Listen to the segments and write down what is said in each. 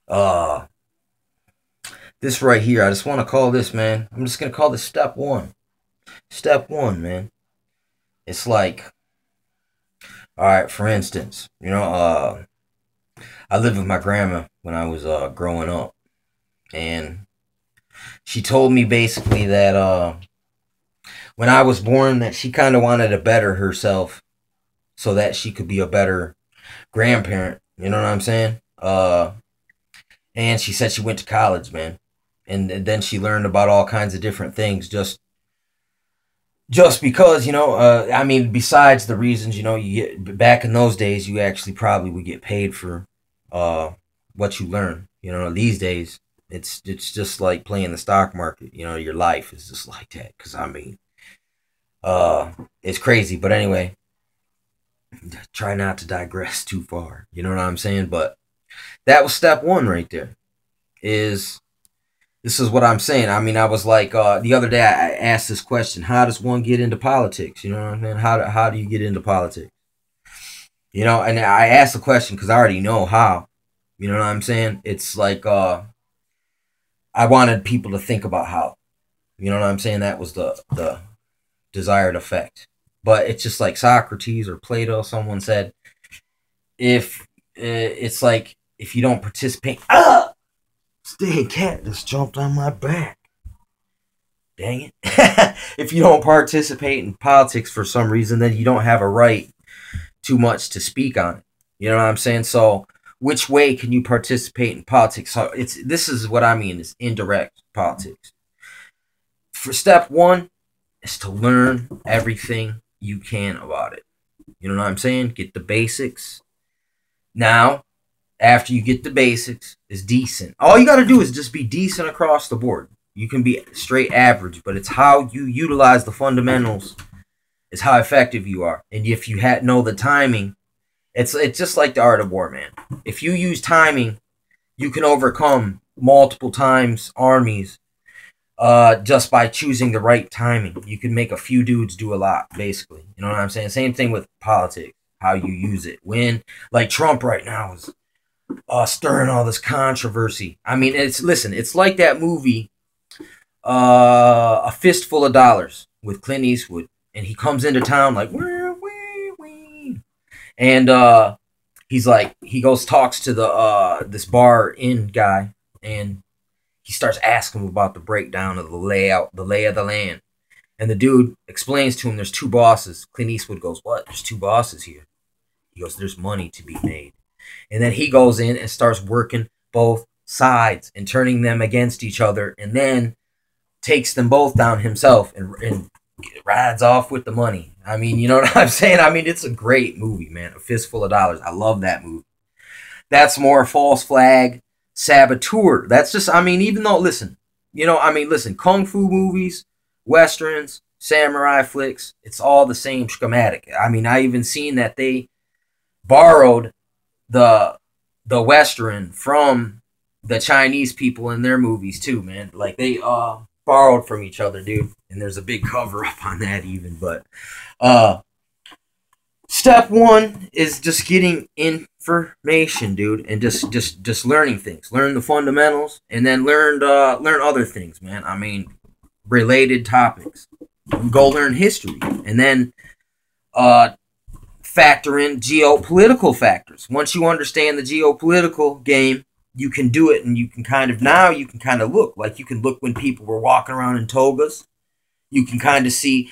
Uh, this right here, I just want to call this, man. I'm just gonna call this step one. Step one, man. It's like, all right, for instance, I lived with my grandma when I was growing up, and she told me basically that when I was born, that she kind of wanted to better herself so that she could be a better grandparent. You know what I'm saying? And she said she went to college, man, and then she learned about all kinds of different things just because, I mean, besides the reasons, you get back in those days, you actually probably would get paid for uh what you learn. These days it's just like playing the stock market. Your life is just like that. Because I mean, it's crazy. But anyway, try not to digress too far. You know what I'm saying? But that was step one right there. Is This is what I'm saying. I mean, I was like, the other day I asked this question: how does one get into politics? You know what I mean? How do you get into politics? And I asked the question because I already know how. You know what I'm saying? It's like I wanted people to think about how. You know what I'm saying? That was the desired effect. But it's just like Socrates or Plato. Someone said, if it's like if you don't participate. Ah, staying cat just jumped on my back. Dang it! If you don't participate in politics for some reason, then you don't have a right too much to speak on it. You know what I'm saying? So, which way can you participate in politics? So this is what I mean is indirect politics. For step one is to learn everything you can about it. You know what I'm saying? Get the basics. Now, after you get the basics, is decent. All you got to do is just be decent across the board. You can be straight average, but it's how you utilize the fundamentals is how effective you are. And if you know the timing, it's just like the art of war, man. If you use timing, you can overcome multiple times armies just by choosing the right timing. You can make a few dudes do a lot, basically. You know what I'm saying? Same thing with politics, how you use it. When, like Trump right now is stirring all this controversy. I mean, it's like that movie, A Fistful of Dollars with Clint Eastwood, and he comes into town like, and he's like, he goes talks to the this bar inn guy, and he starts asking him about the breakdown of the layout, the lay of the land. And the dude explains to him there's two bosses. Clint Eastwood goes, what? There's two bosses here. He goes, there's money to be made. And then he goes in and starts working both sides and turning them against each other, and then takes them both down himself and rides off with the money. I mean, you know what I'm saying? I mean, it's a great movie, man. A Fistful of Dollars. I love that movie. That's more false flag, saboteur. That's just, I mean, even though, listen, kung fu movies, westerns, samurai flicks, it's all the same schematic. I mean, I even seen that they borrowed the western from the Chinese people in their movies too, man. Like they borrowed from each other, dude. And there's a big cover up on that even. But step one is just getting information, dude, and just learning things. Learn the fundamentals, and then learn other things, man. I mean, related topics. Go learn history, and then factor in geopolitical factors. Once you understand the geopolitical game, you can do it, and you can kind of look like you can look when people were walking around in togas. You can kind of see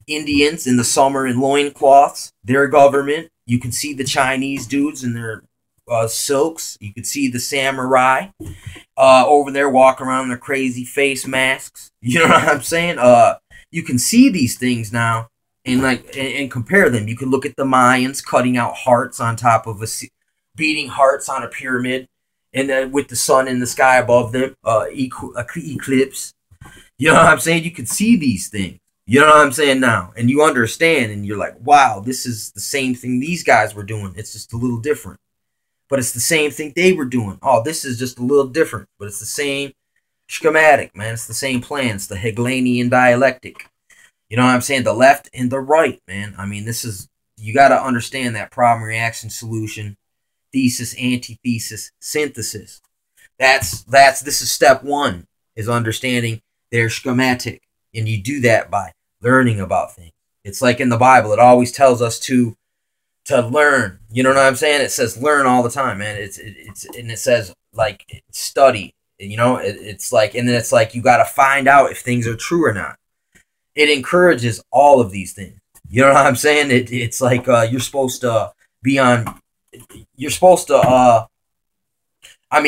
Indians in the summer in loincloths, their government. You can see the Chinese dudes in their silks. You can see the samurai over there walking around in their crazy face masks. You know what I'm saying? You can see these things now and compare them. You can look at the Mayans cutting out hearts on top of beating hearts on a pyramid, and with the sun in the sky above them, eclipse. You know what I'm saying? You can see these things. You know what I'm saying now? And you understand, and you're like, wow, this is the same thing these guys were doing. It's just a little different. But it's the same thing they were doing. Oh, this is just a little different. But it's the same schematic, man. It's the same plan. It's the Hegelian dialectic. You know what I'm saying? The left and the right, man. I mean, you got to understand that problem, reaction, solution, thesis, antithesis, synthesis. This is step one, is understanding their schematic. And you do that by learning about things. It's like in the Bible, it always tells us to learn. You know what I'm saying? It says learn all the time, man. And it says like study. You know, it's like, and then it's like you got to find out if things are true or not. It encourages all of these things. You know what I'm saying? It's like you're supposed to be on. You're supposed to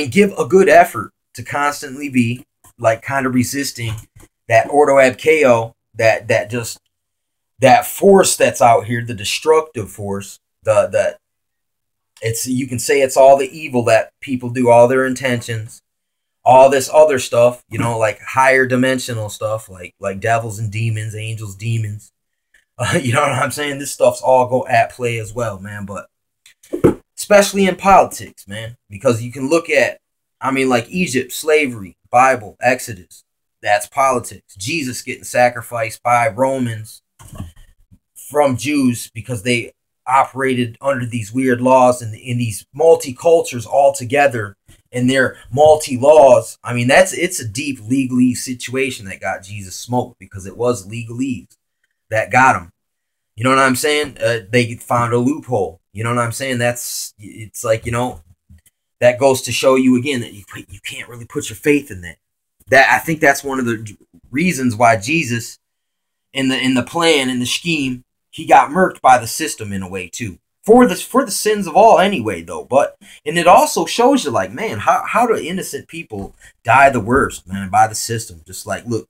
give a good effort to constantly be like kind of resisting that ordo ab chaos, that force that's out here, the destructive force, you can say it's all the evil that people do, all their intentions, all this other stuff, you know, like higher dimensional stuff, like devils and demons, angels, demons. You know what I'm saying? This stuff's all go at play as well, man. But especially in politics, man, because you can look at, like Egypt, slavery, Bible, Exodus. That's politics. Jesus getting sacrificed by Romans from Jews because they operated under these weird laws and in these multi-cultures all together and their multi-laws. It's a deep legalese situation that got Jesus smoked, because it was legalese that got him. You know what I'm saying? They found a loophole. You know what I'm saying? It's like, you know, that goes to show you again that you can't really put your faith in that. I think that's one of the reasons why Jesus, in the plan, in the scheme, he got murked by the system in a way too. For the sins of all anyway, though. And it also shows you, like, man, how do innocent people die the worst, man, by the system? Just like, look,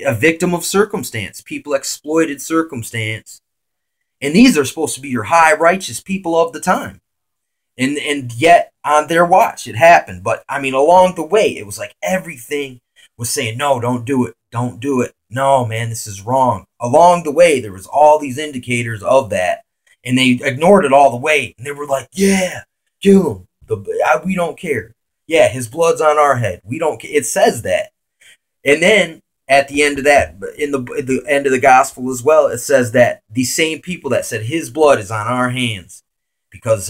a victim of circumstance. People exploited circumstance. And these are supposed to be your high righteous people of the time. And yet, on their watch, it happened. But, along the way, it was like everything was saying, no, don't do it. Don't do it. No, man, this is wrong. Along the way, there was all these indicators of that. And they ignored it all the way. And they were like, yeah, kill him. We don't care. Yeah, his blood's on our head. We don't care. It says that. And then, at the end of that, in the end of the gospel as well, it says that these same people that said his blood is on our hands, because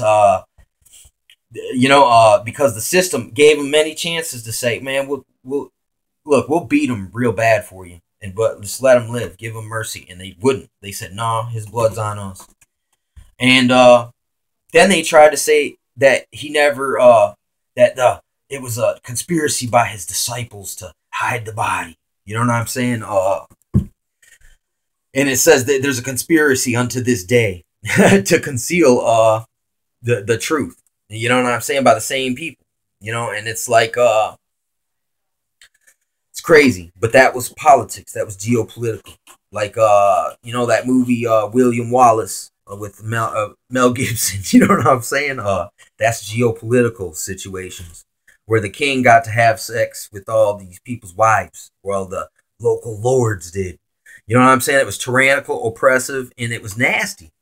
because the system gave them many chances to say, man, we'll beat him real bad for you, but just let him live, give him mercy. And they wouldn't. They said, no, his blood's on us. And then they tried to say that he never it was a conspiracy by his disciples to hide the body. You know what I'm saying? And it says that there's a conspiracy unto this day to conceal the truth. You know what I'm saying? By the same people. You know, and it's like it's crazy. But that was politics. That was geopolitical. Like that movie William Wallace with Mel Gibson. You know what I'm saying? That's geopolitical situations, where the king got to have sex with all these people's wives, while the local lords did. You know what I'm saying? It was tyrannical, oppressive, and it was nasty.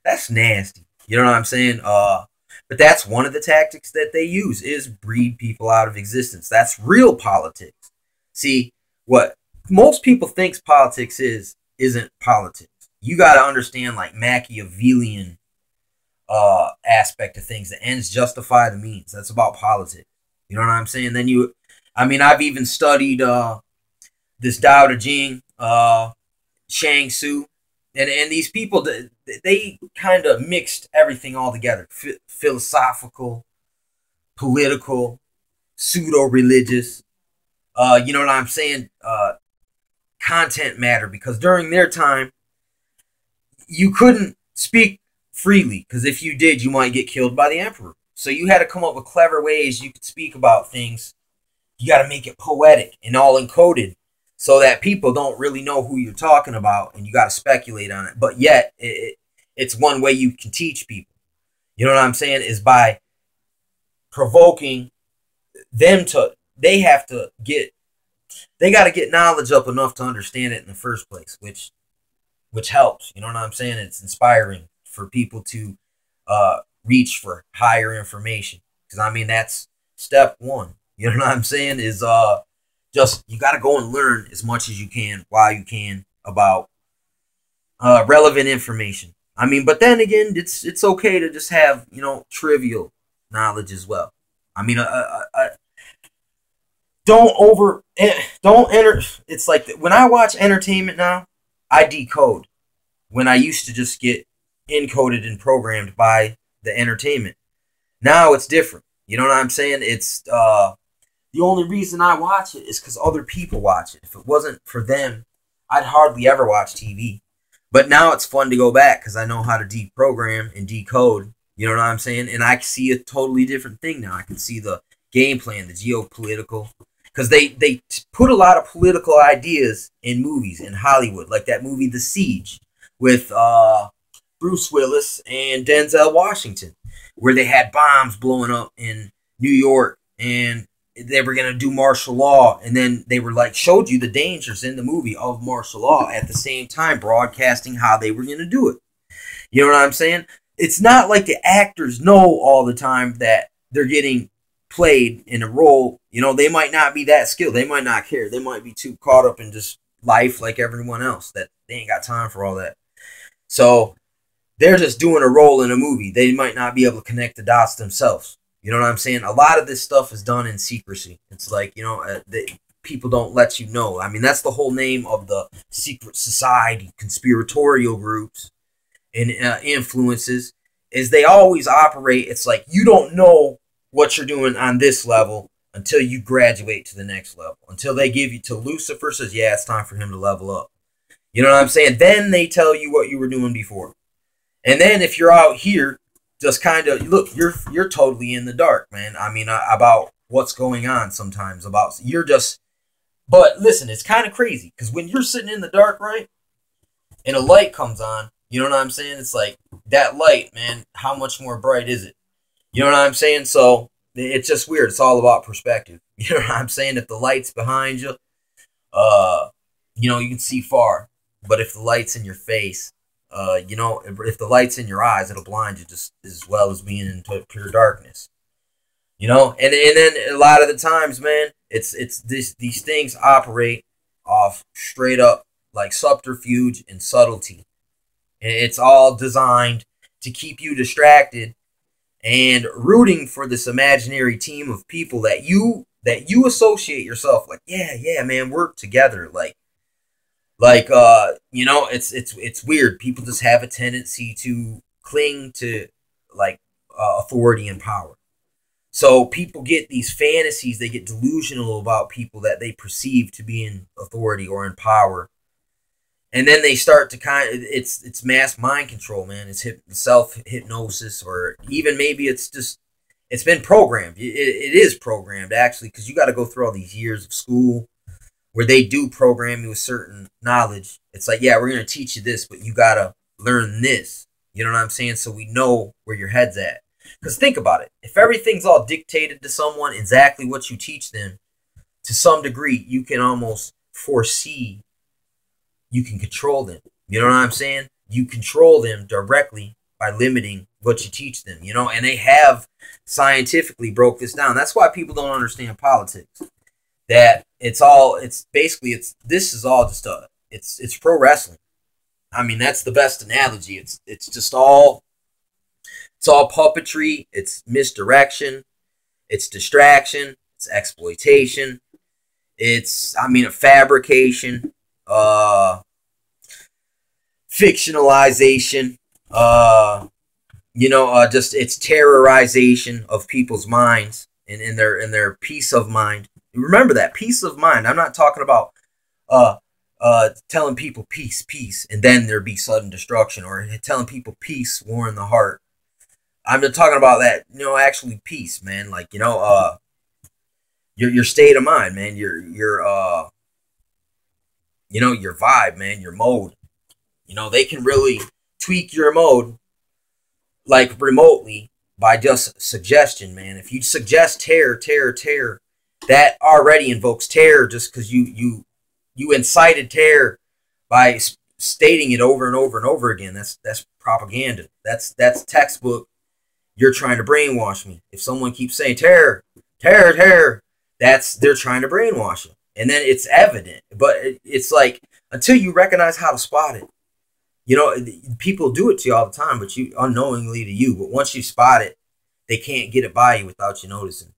That's nasty. You know what I'm saying? But that's one of the tactics that they use, is breed people out of existence. That's real politics. See, what most people thinks politics isn't politics. You got to understand, like, Machiavellian aspect of things. The ends justify the means. That's about politics. You know what I'm saying? Then I've even studied this Tao Te Ching, Shang Tzu, and these people, they kind of mixed everything all together. Philosophical, political, pseudo-religious, you know what I'm saying? Content matter, because during their time, you couldn't speak freely, because if you did, you might get killed by the emperor. So you had to come up with clever ways you could speak about things. You got to make it poetic and all encoded, so that people don't really know who you're talking about, and you got to speculate on it. But yet, it's one way you can teach people. You know what I'm saying? Is by provoking them to, they got to get knowledge up enough to understand it in the first place, which helps. You know what I'm saying? It's inspiring for people to reach for higher information, because that's step one. You know what I'm saying? Is just, you got to go and learn as much as you can while you can about relevant information. But then again, it's okay to just have, trivial knowledge as well. don't enter. It's like when I watch entertainment now, I decode. When I used to just get encoded and programmed by the entertainment. Now it's different. You know what I'm saying? It's the only reason I watch it is because other people watch it. If it wasn't for them, I'd hardly ever watch TV. But now it's fun to go back because I know how to deprogram and decode. You know what I'm saying? And I can see a totally different thing now. I can see the game plan, the geopolitical. Because they put a lot of political ideas in movies in Hollywood. Like that movie The Siege with Bruce Willis and Denzel Washington, where they had bombs blowing up in New York and they were going to do martial law, and then they were like showed you the dangers in the movie of martial law at the same time broadcasting how they were going to do it. You know what I'm saying? It's not like the actors know all the time that they're getting played in a role. You know, they might not be that skilled. They might not care. They might be too caught up in just life like everyone else that they ain't got time for all that. So they're just doing a role in a movie. They might not be able to connect the dots themselves. You know what I'm saying? A lot of this stuff is done in secrecy. It's like, you know, people don't let you know. I mean, that's the whole name of the secret society, conspiratorial groups and influences, is they always operate. It's like you don't know what you're doing on this level until you graduate to the next level. Until they give you to Lucifer says, yeah, it's time for him to level up. You know what I'm saying? Then they tell you what you were doing before. And then if you're out here, just kind of look, you're totally in the dark, man. I mean, about what's going on sometimes. About you're just, but listen, it's kind of crazy because when you're sitting in the dark, right, and a light comes on, you know what I'm saying? It's like that light, man. How much more bright is it? You know what I'm saying? So it's just weird. It's all about perspective. You know what I'm saying? If the light's behind you, you know, you can see far. But if the light's in your face, you know, if the light's in your eyes, it'll blind you just as well as being in pure darkness. You know, and then a lot of the times, man, these things operate off straight up like subterfuge and subtlety. And it's all designed to keep you distracted and rooting for this imaginary team of people that you associate yourself like, yeah, man, work together, like you know, it's weird. People just have a tendency to cling to like authority and power. So people get these fantasies, they get delusional about people that they perceive to be in authority or in power. And then they start to it's mass mind control, man. It's self hypnosis, or even maybe it's been programmed. It is programmed actually, because you got to go through all these years of school where they do program you with certain knowledge. It's like, yeah, we're going to teach you this, but you got to learn this. You know what I'm saying? So we know where your head's at. Because think about it. If everything's all dictated to someone, exactly what you teach them, to some degree, you can almost foresee, you can control them. You know what I'm saying? You control them directly by limiting what you teach them, you know? And they have scientifically broke this down. That's why people don't understand politics. That this is all just it's pro wrestling. I mean, that's the best analogy. It's just all puppetry, it's misdirection, it's distraction, it's exploitation, it's a fabrication, fictionalization, just it's terrorization of people's minds and their peace of mind. Remember that peace of mind. I'm not talking about telling people peace, and then there be sudden destruction, or telling people peace, war in the heart. I'm just talking about that, actually peace, man. Like, your state of mind, man. Your vibe, man. Your mode. They can really tweak your mode, like remotely, by just suggestion, man. If you suggest terror, that already invokes terror, just because you incited terror by stating it over and over and over again. That's propaganda. That's textbook. You're trying to brainwash me. If someone keeps saying terror, they're trying to brainwash you. And then it's evident. But it's like, until you recognize how to spot it, people do it to you all the time, but unknowingly to you. But once you spot it, they can't get it by you without you noticing.